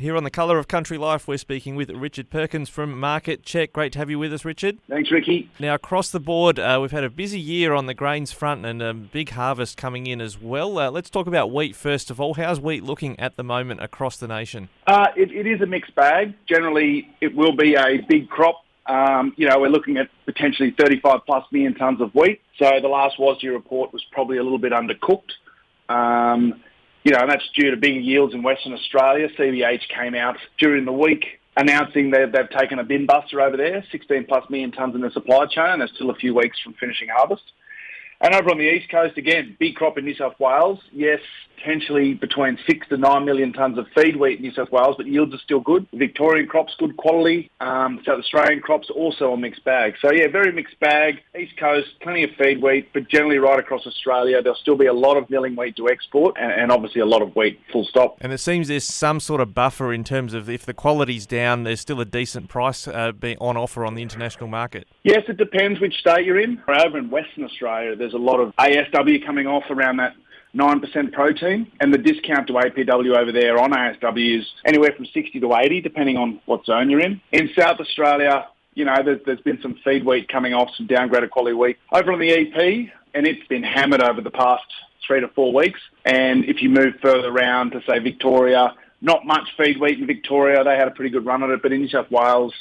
Here on The Colour of Country Life, we're speaking with Richard Perkins from Market Check. Great to have you with us, Richard. Thanks, Ricky. Now, across the board, we've had a busy year on the grains front and a big harvest coming in as well. Let's talk about wheat first of all. How's wheat looking at the moment across the nation? It is a mixed bag. Generally, it will be a big crop. We're looking at potentially 35 plus million tonnes of wheat. So the last WASDE report was probably a little bit undercooked. And that's due to bigger yields in Western Australia. CBH came out during the week announcing they've taken a bin buster over there, 16 plus million tonnes in the supply chain. They're still a few weeks from finishing harvest. And over on the East Coast, again, big crop in New South Wales. Yes, potentially between 6 to 9 million tonnes of feed wheat in New South Wales, but yields are still good. The Victorian crop's good quality. South Australian crop's also a mixed bag. So, yeah, very mixed bag. East Coast, plenty of feed wheat, but generally right across Australia, there'll still be a lot of milling wheat to export and obviously a lot of wheat, full stop. And it seems there's some sort of buffer in terms of if the quality's down, there's still a decent price being on offer on the international market. Yes, it depends which state you're in. Over in Western Australia, there's a lot of ASW coming off around that 9% protein, and the discount to APW over there on ASW is anywhere from 60 to 80, depending on what zone you're in. In South Australia, there's been some feed wheat coming off, some downgraded quality wheat. Over on the EP, and it's been hammered over the past 3 to 4 weeks. And if you move further around to, say, Victoria, not much feed wheat in Victoria. They had a pretty good run at it, but in New South Wales,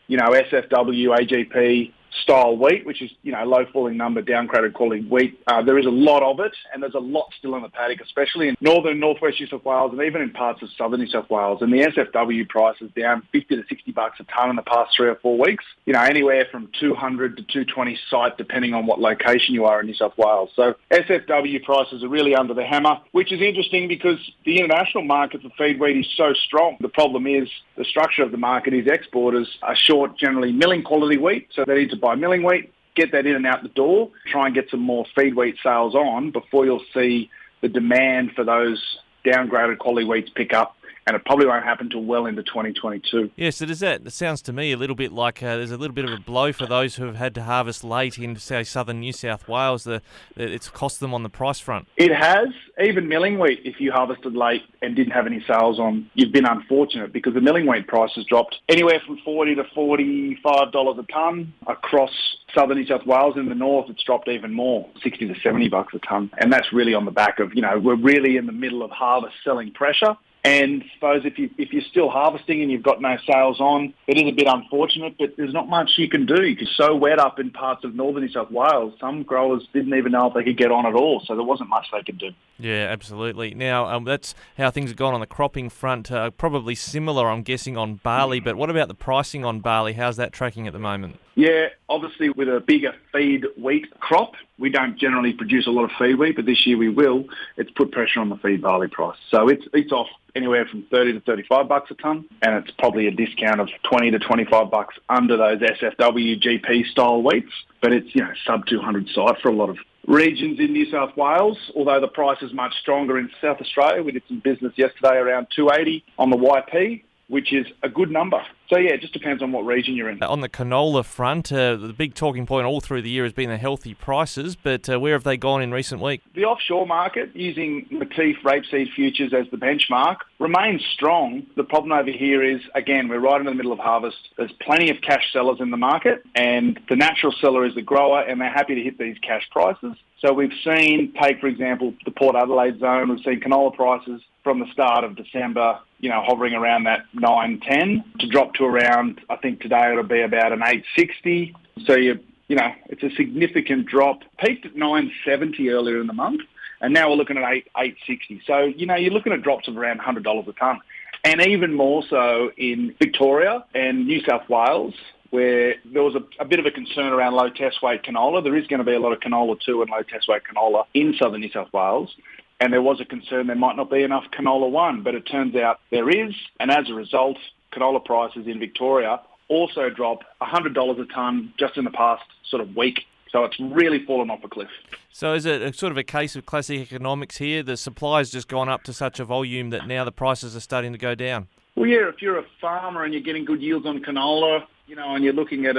SFW, AGP, style wheat, which is, low falling number, downgraded quality wheat. There is a lot of it, and there's a lot still in the paddock, especially in northern and northwest New South Wales, and even in parts of southern New South Wales. And the SFW price is down $50 to $60 a tonne in the past 3 or 4 weeks. Anywhere from 200 to 220 site, depending on what location you are in New South Wales. So SFW prices are really under the hammer, which is interesting because the international market for feed wheat is so strong. The problem is the structure of the market is exporters are short generally milling quality wheat, so they need to buy milling wheat, get that in and out the door, try and get some more feed wheat sales on before you'll see the demand for those downgraded quality wheats pick up. And it probably won't happen till well into 2022. Yes, it sounds to me a little bit like there's a little bit of a blow for those who have had to harvest late in, say, southern New South Wales. It's cost them on the price front. It has. Even milling wheat, if you harvested late and didn't have any sales on, you've been unfortunate because the milling wheat price has dropped anywhere from $40 to $45 a tonne across southern New South Wales. In the north, it's dropped even more, $60 to $70 a tonne. And that's really on the back of, we're really in the middle of harvest selling pressure. And I suppose if you're still harvesting and you've got no sales on, it is a bit unfortunate, but there's not much you can do. It's so wet up in parts of northern New South Wales, some growers didn't even know if they could get on at all, so there wasn't much they could do. Yeah, absolutely. Now, that's how things have gone on the cropping front. Probably similar, I'm guessing, on barley, but what about the pricing on barley? How's that tracking at the moment? Yeah, obviously with a bigger feed wheat crop, we don't generally produce a lot of feed wheat, but this year we will. It's put pressure on the feed barley price. So it's off anywhere from $30 to $35 a tonne, and it's probably a discount of $20 to $25 under those SFW GP style wheats. But it's, sub 200 site for a lot of regions in New South Wales, although the price is much stronger in South Australia. We did some business yesterday around 280 on the YP, which is a good number. So, yeah, it just depends on what region you're in. On the canola front, the big talking point all through the year has been the healthy prices, but where have they gone in recent weeks? The offshore market, using Matif rapeseed futures as the benchmark, remains strong. The problem over here is, again, we're right in the middle of harvest. There's plenty of cash sellers in the market, and the natural seller is the grower, and they're happy to hit these cash prices. So we've seen, take, for example, the Port Adelaide zone, we've seen canola prices from the start of December, hovering around that 9.10 to drop to around, I think today it'll be about an 8.60. So it's a significant drop. Peaked at 9.70 earlier in the month, and now we're looking at 8.60. So, you're looking at drops of around $100 a tonne. And even more so in Victoria and New South Wales, where there was a bit of a concern around low test weight canola. There is going to be a lot of canola 2 and low test weight canola in southern New South Wales. And there was a concern there might not be enough canola 1, but it turns out there is. And as a result, canola prices in Victoria also dropped $100 a tonne just in the past sort of week. So it's really fallen off a cliff. So is it a sort of a case of classic economics here? The supply's just gone up to such a volume that now the prices are starting to go down? Well, yeah, if you're a farmer and you're getting good yields on canola, and you're looking at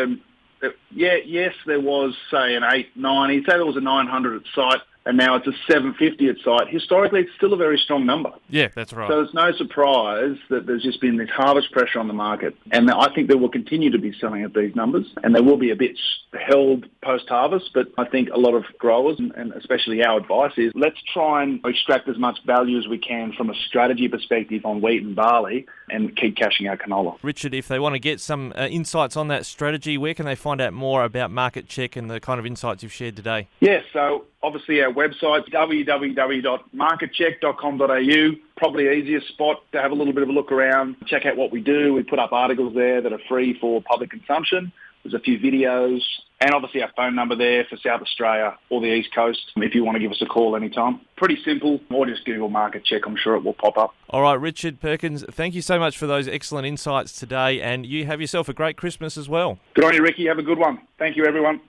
yes, there was, say, an 890, say there was a 900 at site and now it's a 750 at site. Historically, it's still a very strong number. Yeah, that's right. So it's no surprise that there's just been this harvest pressure on the market. And I think there will continue to be selling at these numbers. And there will be a bit held post-harvest. But I think a lot of growers, and especially our advice is, let's try and extract as much value as we can from a strategy perspective on wheat and barley and keep cashing our canola. Richard, if they want to get some insights on that strategy, where can they find out more about Market Check and the kind of insights you've shared today? Yeah, so obviously our website, www.marketcheck.com.au, probably the easiest spot to have a little bit of a look around, check out what we do. We put up articles there that are free for public consumption. There's a few videos, and obviously our phone number there for South Australia or the East Coast if you want to give us a call anytime. Pretty simple, or just Google Market Check. I'm sure it will pop up. All right, Richard Perkins, thank you so much for those excellent insights today, and you have yourself a great Christmas as well. Good on you, Ricky. Have a good one. Thank you, everyone.